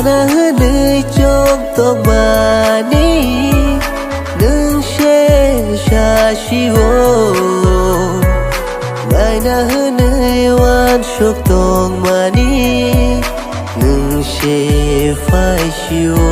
Shana nơi trong tông mani nương she sha shiwo Ngày na nơi wan shok tông mani nương she phai shiwo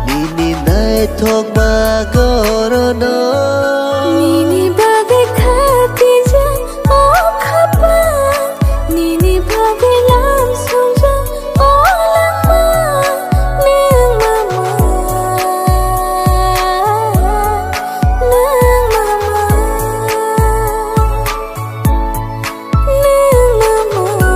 Nini nai thok ma gorono Nini bagai khatija o khapa Nini bagai langsung ja o lama Neng mama Neng mama Neng mama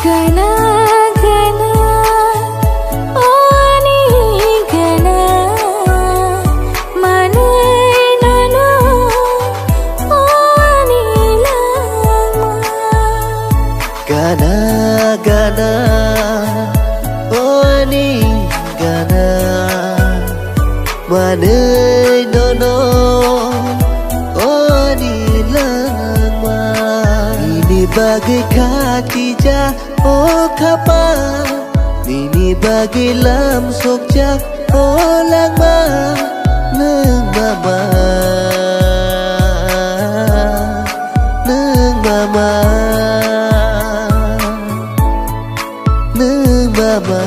Gana gana oh ani gana manai nano oh ani lama Gana gana oh ani gana manai nono oh ani lama Ini bagai Khadijah oh kapan Nini bagai lam sokja oh langma neng mama neng mama neng mama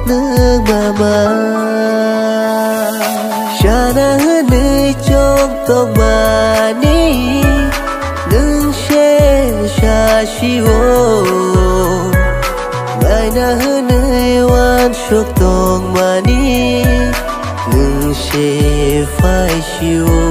neng mama Shana nơi trong tông mani nương she sha shiwo Ngày na nơi wan shok tông mani nương she phai shiwo